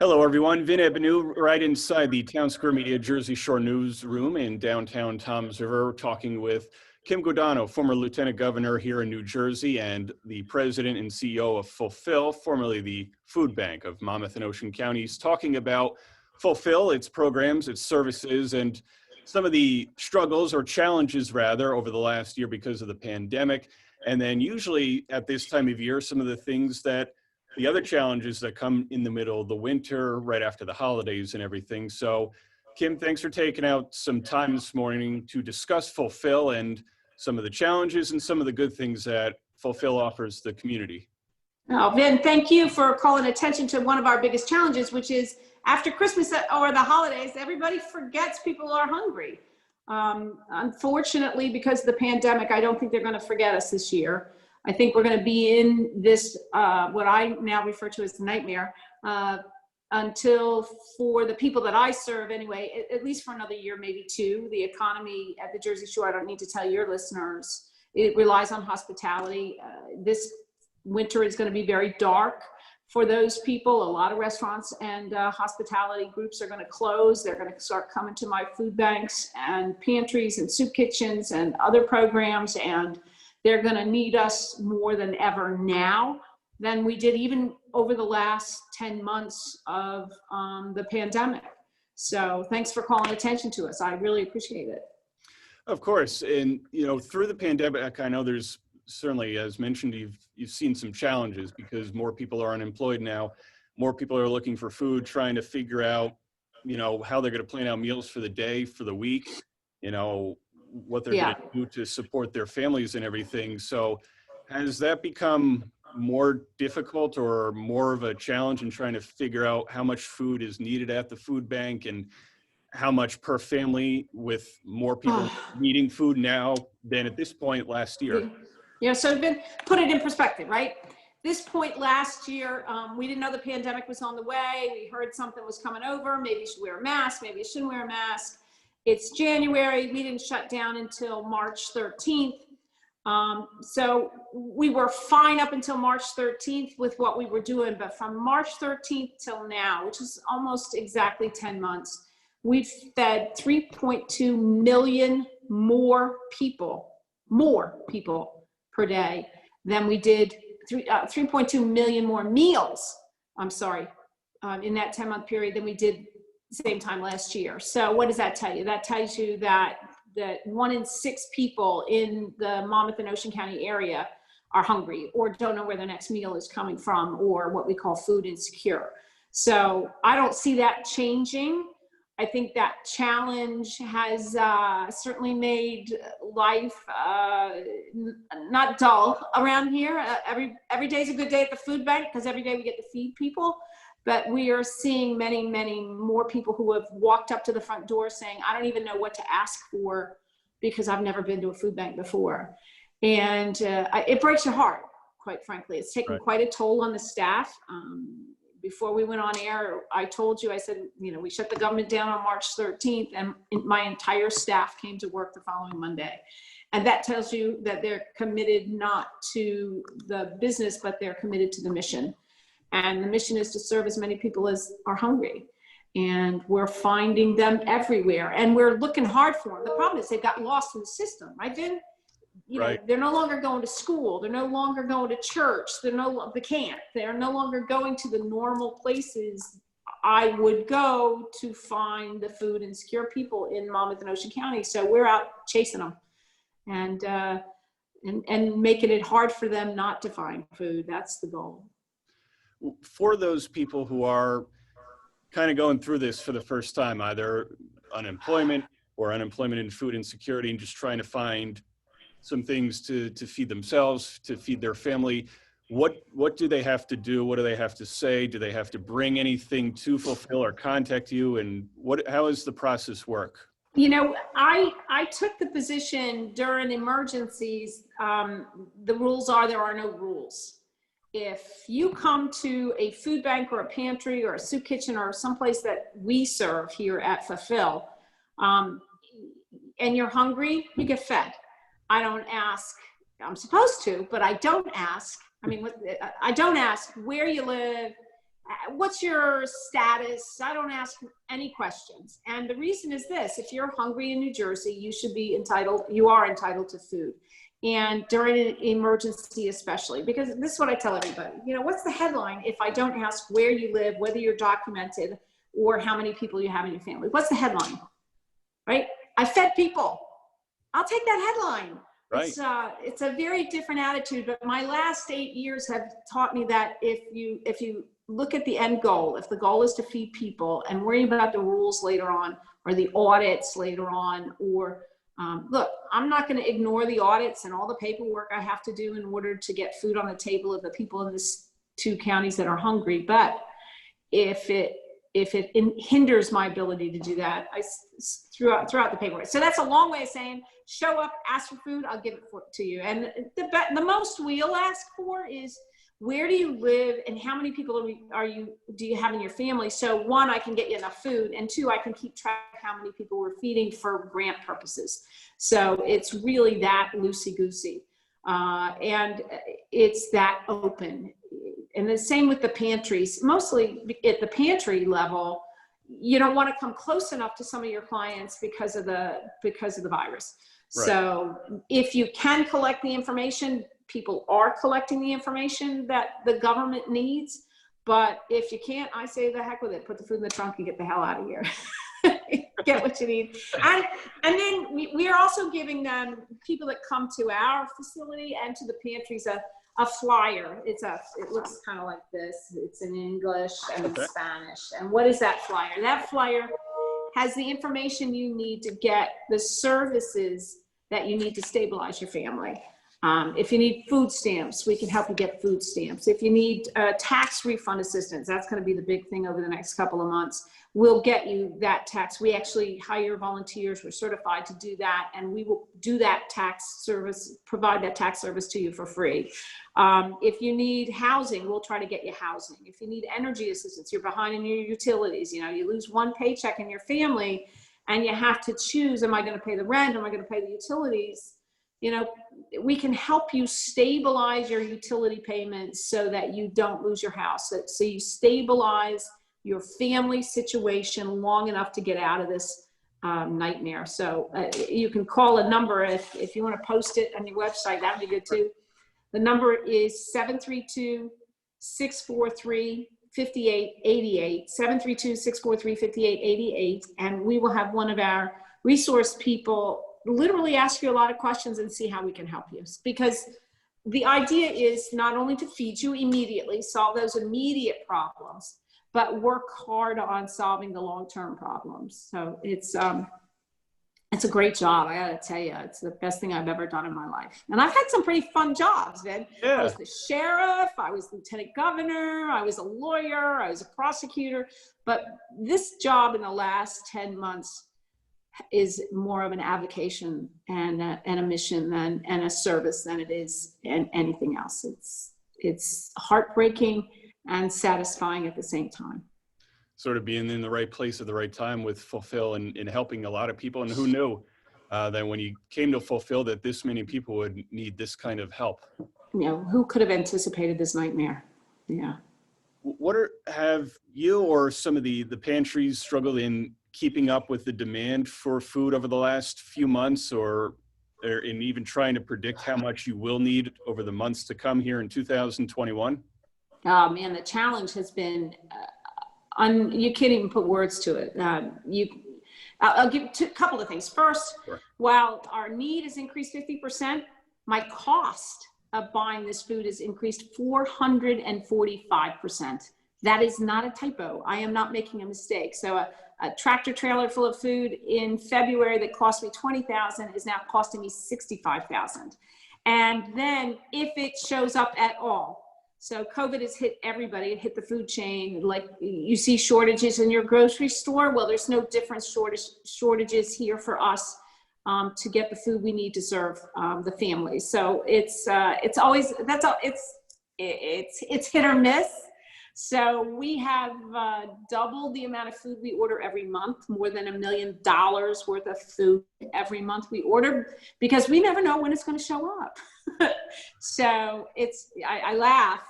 Hello, everyone. Vin Ebenu, right inside the Town Square Media Jersey Shore newsroom in downtown Toms River, talking with Kim Guadagno, former Lieutenant Governor here in New Jersey, and the President and CEO of Fulfill, formerly the Food Bank of Monmouth and Ocean Counties, talking about Fulfill, its programs, its services, and some of the struggles or challenges, rather, over the last year because of the pandemic. And then usually at this time of year, some of the things that the other challenges that come in the middle of the winter, right after the holidays and everything. So, Kim, thanks for taking out some time this morning to discuss Fulfill and some of the challenges and some of the good things that Fulfill offers the community. Oh, Vin, thank you for calling attention to one of our biggest challenges, which is after Christmas or the holidays, everybody forgets people are hungry. Unfortunately, because of the pandemic, I don't think they're going to forget us this year. I think we're going to be in this, what I now refer to as the nightmare, until, for the people that I serve anyway, at least for another year, maybe two. The economy at the Jersey Shore, I don't need to tell your listeners, it relies on hospitality. This winter is going to be very dark for those people. A lot of restaurants and hospitality groups are going to close. They're going to start coming to my food banks and pantries and soup kitchens and other programs, and they're going to need us more than ever now than we did even over the last 10 months of the pandemic. So thanks for calling attention to us. I really appreciate it. Of course. And, you know, through the pandemic, I know there's certainly, as mentioned, you've seen some challenges because more people are unemployed now. More people are looking for food, trying to figure out, you know, how they're going to plan out meals for the day, for the week, you know, what they're going to do to support their families and everything. So has that become more difficult or more of a challenge in trying to figure out how much food is needed at the food bank and how much per family, with more people needing food now than at this point last year? Yeah, so put it in perspective, right? This point last year, we didn't know the pandemic was on the way. We heard something was coming over. Maybe you should wear a mask. Maybe you shouldn't wear a mask. It's January. We didn't shut down until March 13th. So we were fine up until March 13th with what we were doing. But from March 13th till now, which is almost exactly 10 months, we've fed 3.2 million more people per day than we did, 3.2 million more meals, in that 10-month period than we did same time last year. So what does that tell you? That tells you that 1 in 6 people in the Monmouth and Ocean County area are hungry or don't know where their next meal is coming from, or what we call food insecure. So I don't see that changing. I think that challenge has certainly made life not dull around here. Every day is a good day at the food bank because every day we get to feed people. But we are seeing many, many more people who have walked up to the front door saying, I don't even know what to ask for because I've never been to a food bank before. And it breaks your heart, quite frankly. It's taken quite a toll on the staff. Before we went on air, I told you, I said, you know, we shut the government down on March 13th and my entire staff came to work the following Monday. And that tells you that they're committed not to the business, but they're committed to the mission. And the mission is to serve as many people as are hungry. And we're finding them everywhere. And we're looking hard for them. The problem is they got lost in the system, right, Vin? You know, they're no longer going to school. They're no longer going to church. They're no longer going to the normal places I would go to find the food insecure people in Monmouth and Ocean County. So we're out chasing them and making it hard for them not to find food. That's the goal. For those people who are kind of going through this for the first time, either unemployment or unemployment and food insecurity, and just trying to find some things to feed themselves, to feed their family, what do they have to do? What do they have to say? Do they have to bring anything to Fulfill or contact you? And how does the process work? You know, I took the position during emergencies. The rules are there are no rules. If you come to a food bank or a pantry or a soup kitchen or someplace that we serve here at Fulfill, and you're hungry, you get fed. I don't ask, I'm supposed to, but I don't ask. I mean, I don't ask where you live, what's your status? I don't ask any questions. And the reason is this: if you're hungry in New Jersey, you are entitled to food. And during an emergency, especially, because this is what I tell everybody, what's the headline if I don't ask where you live, whether you're documented, or how many people you have in your family? What's the headline, right? I fed people. I'll take that headline. Right. It's a very different attitude, but my last 8 years have taught me that if you look at the end goal, if the goal is to feed people and worry about the rules later on or the audits later on, or look, I'm not going to ignore the audits and all the paperwork I have to do in order to get food on the table of the people in these 2 counties that are hungry. But if it hinders my ability to do that, I throughout the paperwork. So that's a long way of saying, show up, ask for food, I'll give it to you. And the most we'll ask for is, where do you live and how many people do you have in your family? So 1, I can get you enough food, and 2, I can keep track of how many people we're feeding for grant purposes. So it's really that loosey-goosey. And it's that open. And the same with the pantries. Mostly at the pantry level, you don't want to come close enough to some of your clients because of the virus. Right. So if you can collect the information, people are collecting the information that the government needs. But if you can't, I say the heck with it. Put the food in the trunk and get the hell out of here. Get what you need. And then we are also giving them, people that come to our facility and to the pantries, a flyer. It looks kind of like this. It's in English and in Spanish. And what is that flyer? That flyer has the information you need to get the services that you need to stabilize your family. If you need food stamps, we can help you get food stamps. If you need tax refund assistance, that's going to be the big thing over the next couple of months. We'll get you that tax. We actually hire volunteers. We're certified to do that, and we will do that tax service, provide that tax service to you for free. If you need housing, we'll try to get you housing. If you need energy assistance, you're behind in your utilities. You lose one paycheck in your family, and you have to choose: am I going to pay the rent? Am I going to pay the utilities? We can help you stabilize your utility payments so that you don't lose your house. So you stabilize your family situation long enough to get out of this nightmare. So you can call a number if you want to post it on your website. That would be good too. The number is 732-643-5888, 732-643-5888, and we will have one of our resource people literally ask you a lot of questions and see how we can help you. Because the idea is not only to feed you immediately, solve those immediate problems, but work hard on solving the long-term problems. So it's a great job. I gotta tell you, it's the best thing I've ever done in my life. And I've had some pretty fun jobs, man. Yeah. I was the sheriff, I was lieutenant governor, I was a lawyer, I was a prosecutor. But this job in the last 10 months is more of an avocation and a mission and a service than it is anything else. It's heartbreaking and satisfying at the same time. Sort of being in the right place at the right time with Fulfill and helping a lot of people. And who knew that when you came to Fulfill that this many people would need this kind of help? Who could have anticipated this nightmare? Yeah. Have you or some of the pantries struggled in keeping up with the demand for food over the last few months, or in even trying to predict how much you will need over the months to come here in 2021? Oh man, the challenge has been, you can't even put words to it. I'll give a couple of things. First, sure. While our need has increased 50%, my cost of buying this food has increased 445%. That is not a typo. I am not making a mistake. So a tractor trailer full of food in February that cost me $20,000 is now costing me $65,000. And then if it shows up at all, so COVID has hit everybody, it hit the food chain. Like you see shortages in your grocery store. Well, there's no different shortages here for us to get the food we need to serve the families. So it's always, it's hit or miss. So we have doubled the amount of food we order every month, more than $1 million worth of food every month we order, because we never know when it's going to show up. So I laugh,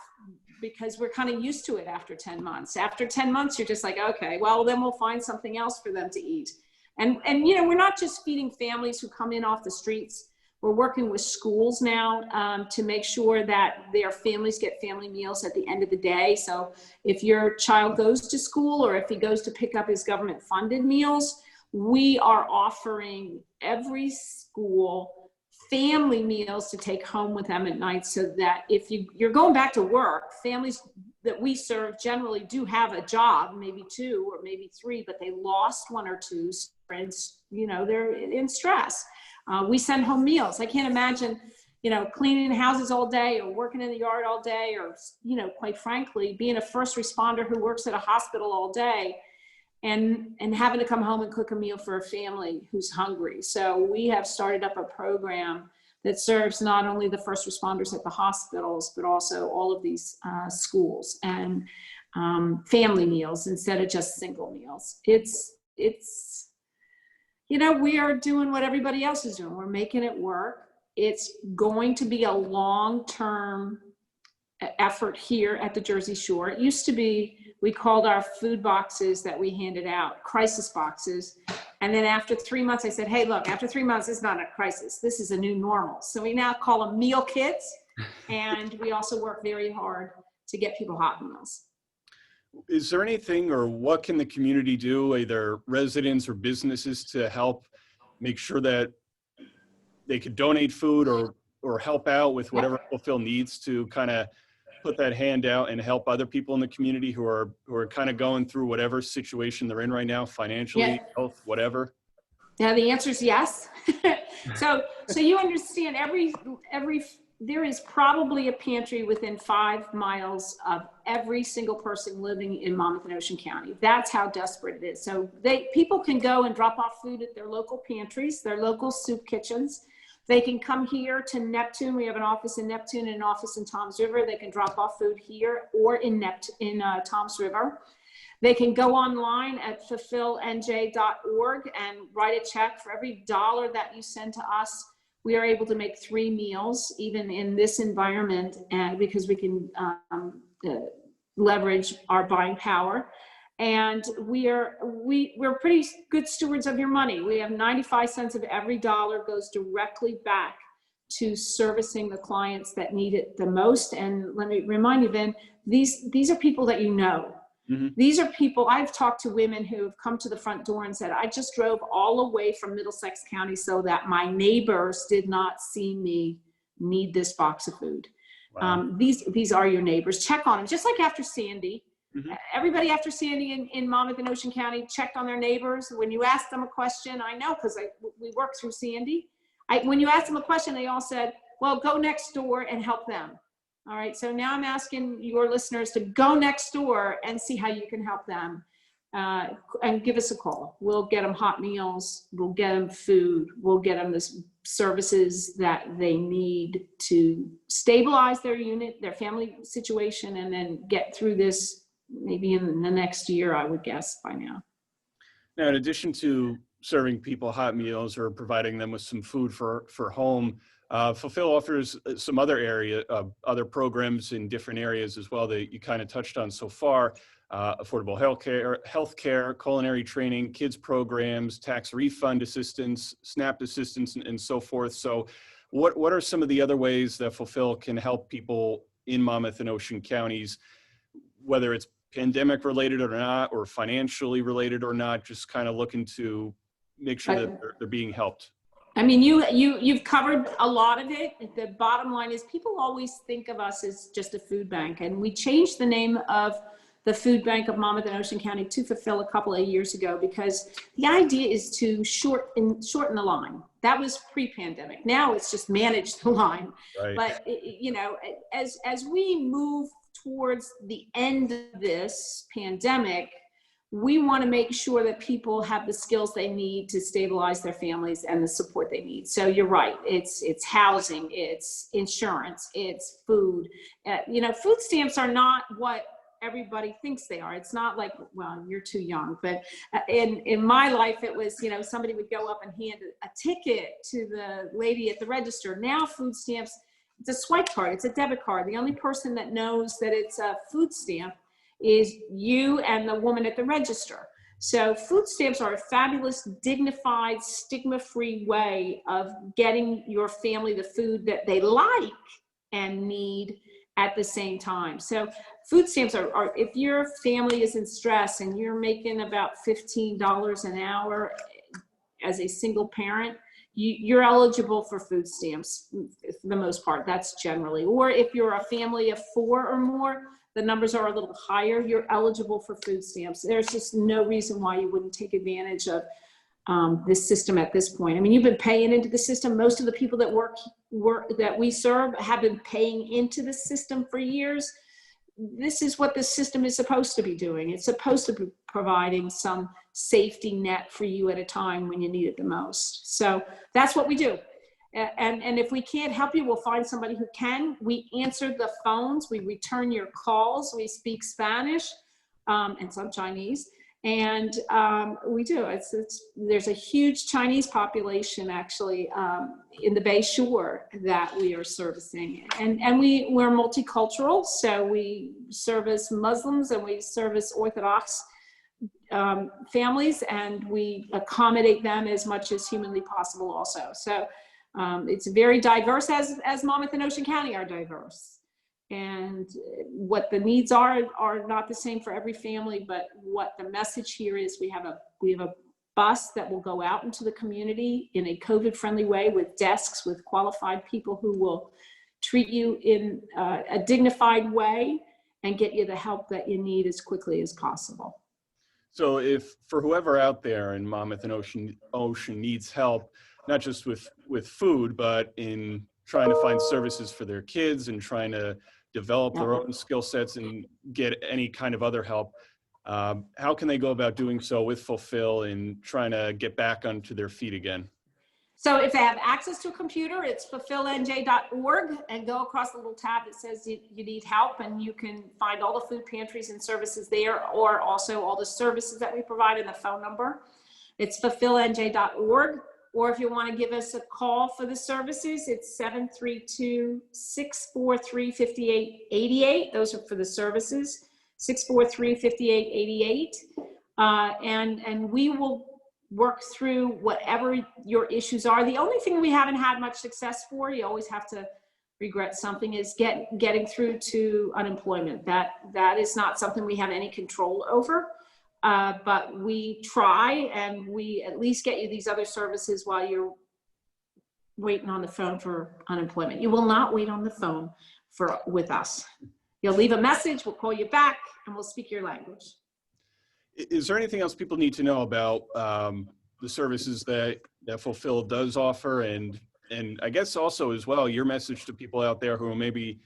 because we're kind of used to it after 10 months. After 10 months, you're just like, okay, well, then we'll find something else for them to eat. And you know, we're not just feeding families who come in off the streets. We're working with schools now to make sure that their families get family meals at the end of the day. So if your child goes to school or if he goes to pick up his government funded meals, we are offering every school family meals to take home with them at night, so that if you're going back to work, families that we serve generally do have a job, maybe 2 or maybe 3, but they lost 1 or 2 friends, you know, they're in stress. We send home meals. I can't imagine, you know, cleaning houses all day or working in the yard all day, or, you know, quite frankly, being a first responder who works at a hospital all day and having to come home and cook a meal for a family who's hungry. So we have started up a program that serves not only the first responders at the hospitals, but also all of these schools, and family meals instead of just single meals. It's, you know, we are doing what everybody else is doing. We're making it work. It's going to be a long-term effort here at the Jersey Shore. It used to be, we called our food boxes that we handed out crisis boxes. And then after 3 months, I said, hey, look, after 3 months, it's not a crisis. This is a new normal. So we now call them meal kits. And we also work very hard to get people hot meals. Is there anything, or what can the community do, either residents or businesses, to help make sure that they could donate food or help out with whatever Fulfill needs to kind of put that hand out and help other people in the community who are kind of going through whatever situation they're in right now, financially, health, whatever? Yeah, the answer is yes. So you understand, there is probably a pantry within 5 miles of every single person living in Monmouth and Ocean County. That's how desperate it is. So people can go and drop off food at their local pantries, their local soup kitchens. They can come here to Neptune. We have an office in Neptune and an office in Toms River. They can drop off food here or in Toms River. They can go online at fulfillnj.org and write a check. For every $1 that you send to us, we are able to make 3 meals, even in this environment, and because we can leverage our buying power. And we're pretty good stewards of your money. We have 95 cents of every $1 goes directly back to servicing the clients that need it the most. And let me remind you, Vin, these are people that you know. Mm-hmm. These are people, I've talked to women who have come to the front door and said, I just drove all the way from Middlesex County so that my neighbors did not see me need this box of food. Wow. These are your neighbors. Check on them, just like after Sandy. Mm-hmm. Everybody after Sandy in Monmouth and Ocean County checked on their neighbors. When you asked them a question, I know because we worked through Sandy. When you asked them a question, they all said, well, go next door and help them. All right, so now I'm asking your listeners to go next door and see how you can help them, and give us a call. We'll get them hot meals, we'll get them food, we'll get them the services that they need to stabilize their unit, their family situation, and then get through this maybe in the next year, I would guess, by now. Now, in addition to serving people hot meals or providing them with some food for home, Fulfill offers some other programs in different areas as well that you kind of touched on so far: affordable healthcare, culinary training, kids programs, tax refund assistance, SNAP assistance, and so forth. So what are some of the other ways that Fulfill can help people in Monmouth and Ocean counties, whether it's pandemic related or not, or financially related or not, just kind of looking to make sure that they're being helped? I mean, you've covered a lot of it. The bottom line is people always think of us as just a food bank, and we changed the name of the Food Bank of Monmouth and Ocean County to Fulfill a couple of years ago, because the idea is to shorten the line. That was pre-pandemic. Now it's just manage the line. Right. But you know, as we move towards the end of this pandemic, we want to make sure that people have the skills they need to stabilize their families and the support they need. So you're right. It's housing, it's insurance, it's food. You know, food stamps are not what everybody thinks they are. It's not like, well, you're too young, but in my life, it was, you know, somebody would go up and hand a ticket to the lady at the register. Now food stamps, it's a swipe card, it's a debit card. The only person that knows that it's a food stamp is you and the woman at the register. So food stamps are a fabulous, dignified, stigma-free way of getting your family the food that they like and need at the same time. So food stamps are if your family is in stress and you're making about $15 an hour as a single parent, you're eligible for food stamps for the most part. That's generally. Or if you're a family of 4 or more, the numbers are a little higher, you're eligible for food stamps. There's just no reason why you wouldn't take advantage of this system at this point. I mean, you've been paying into the system. Most of the people that work that we serve have been paying into the system for years. This is what the system is supposed to be doing. It's supposed to be providing some safety net for you at a time when you need it the most. So that's what we do. And if we can't help you, we'll find somebody who can. We answer the phones, we return your calls, we speak Spanish and some Chinese. And we do. There's a huge Chinese population actually in the Bay Shore that we are servicing. And we're multicultural, so we service Muslims and we service Orthodox families, and we accommodate them as much as humanly possible also. So it's very diverse, as Monmouth and Ocean County are diverse. And what the needs are not the same for every family, but what the message here is, we have a bus that will go out into the community in a COVID-friendly way with desks, with qualified people who will treat you in a dignified way and get you the help that you need as quickly as possible. So if for whoever out there in Monmouth and Ocean needs help, not just with food, but in trying to find services for their kids and trying to develop their own skill sets and get any kind of other help, how can they go about doing so with Fulfill and trying to get back onto their feet again? So if they have access to a computer, it's fulfillnj.org, and go across the little tab that says you need help, and you can find all the food pantries and services there, or also all the services that we provide in the phone number. It's fulfillnj.org. Or if you want to give us a call for the services, it's 732-643-5888. Those are for the services, 643-5888. And we will work through whatever your issues are. The only thing we haven't had much success for, you always have to regret something, is getting through to unemployment. That is not something we have any control over. But we try, and we at least get you these other services while you're waiting on the phone for unemployment. You will not wait on the phone with us. You'll leave a message, we'll call you back, and we'll speak your language. Is there anything else people need to know about the services that Fulfill does offer? And I guess also as well, your message to people out there who are maybe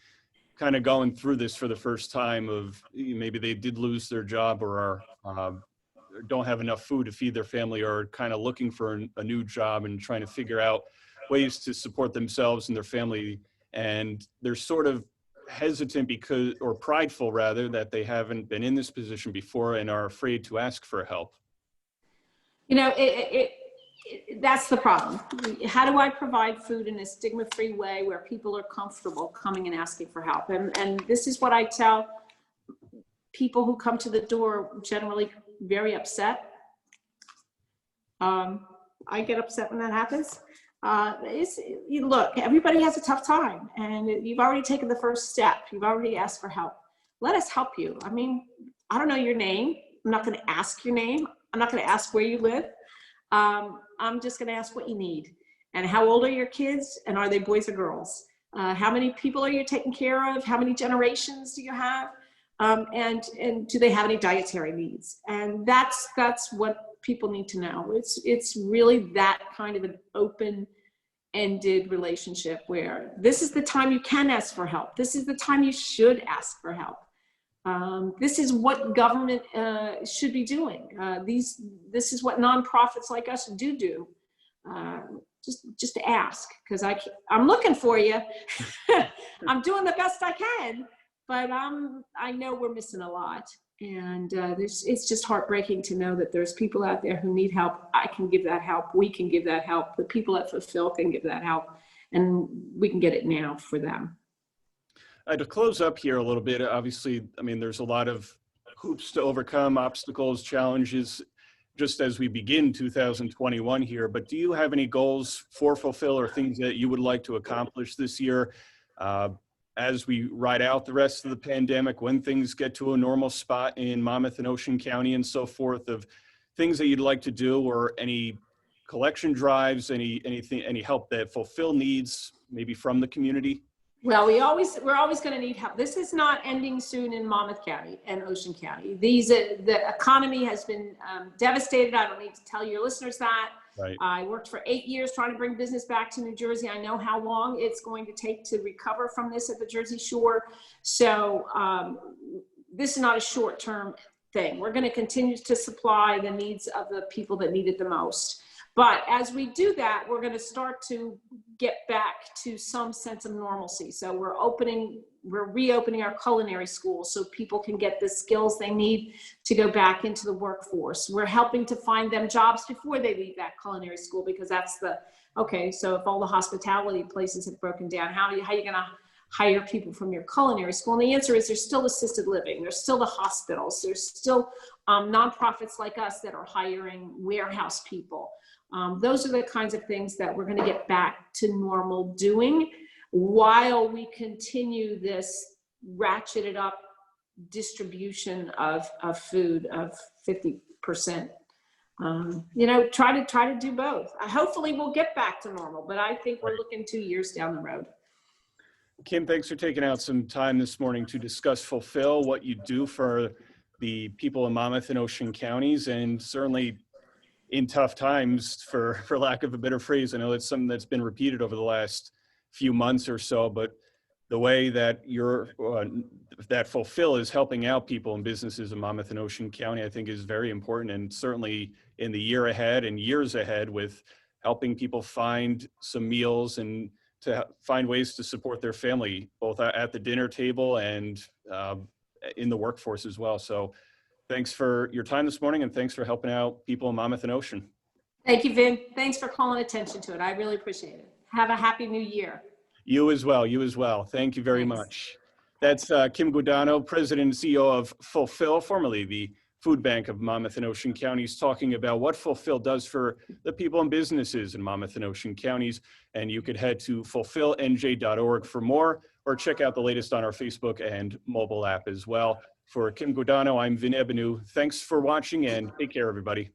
kind of going through this for the first time, of maybe they did lose their job or don't have enough food to feed their family, or kind of looking for a new job and trying to figure out ways to support themselves and their family. And they're sort of hesitant or prideful rather, that they haven't been in this position before and are afraid to ask for help. You know, that's the problem. How do I provide food in a stigma-free way where people are comfortable coming and asking for help? And this is what I tell people who come to the door, generally very upset. I get upset when that happens. Look, everybody has a tough time, and you've already taken the first step. You've already asked for help. Let us help you. I mean, I don't know your name. I'm not going to ask your name. I'm not going to ask where you live. I'm just going to ask what you need. And how old are your kids? And are they boys or girls? How many people are you taking care of? How many generations do you have? And do they have any dietary needs? And that's what people need to know. It's really that kind of an open-ended relationship where this is the time you can ask for help. This is the time you should ask for help. This is what government should be doing. This is what nonprofits like us do. Just to ask, because I'm looking for you. I'm doing the best I can, but I know we're missing a lot. And it's just heartbreaking to know that there's people out there who need help. I can give that help. We can give that help. The people at Fulfill can give that help. and we can get it now for them. To close up here a little bit, obviously, I mean, there's a lot of hoops to overcome, obstacles, challenges, just as we begin 2021 here. But do you have any goals for Fulfill or things that you would like to accomplish this year as we ride out the rest of the pandemic, when things get to a normal spot in Monmouth and Ocean County and so forth, of things that you'd like to do, or any collection drives, any help that Fulfill needs, maybe from the community? Well, we're always going to need help. This is not ending soon in Monmouth County and Ocean County. The economy has been devastated. I don't need to tell your listeners that. Right. I worked for 8 years trying to bring business back to New Jersey. I know how long it's going to take to recover from this at the Jersey Shore. So this is not a short-term thing. We're going to continue to supply the needs of the people that need it the most. But as we do that, we're going to start to get back to some sense of normalcy. So we're reopening our culinary schools so people can get the skills they need to go back into the workforce. We're helping to find them jobs before they leave that culinary school, because that's okay, so if all the hospitality places have broken down, how are you going to hire people from your culinary school? And the answer is there's still assisted living, there's still the hospitals, there's still nonprofits like us that are hiring warehouse people. Those are the kinds of things that we're going to get back to normal doing while we continue this ratcheted up distribution of food of 50%. Try to do both. Hopefully we'll get back to normal, but I think we're looking 2 years down the road. Kim, thanks for taking out some time this morning to discuss Fulfill, what you do for the people in Monmouth and Ocean counties, and certainly in tough times, for lack of a better phrase. I know it's something that's been repeated over the last few months or so, but the way that that Fulfill is helping out people and businesses in Monmouth and Ocean County, I think is very important, and certainly in the year ahead and years ahead, with helping people find some meals and to find ways to support their family, both at the dinner table and in the workforce as well. So thanks for your time this morning, and thanks for helping out people in Monmouth and Ocean. Thank you, Vin. Thanks for calling attention to it. I really appreciate it. Have a happy new year. You as well. You as well. Thank you very much. That's Kim Guadagno, President and CEO of Fulfill, formerly the Food Bank of Monmouth and Ocean Counties, talking about what Fulfill does for the people and businesses in Monmouth and Ocean Counties. And you could head to fulfillnj.org for more, or check out the latest on our Facebook and mobile app as well. For Kim Guadagno, I'm Vin Ebenu. Thanks for watching, and take care, everybody.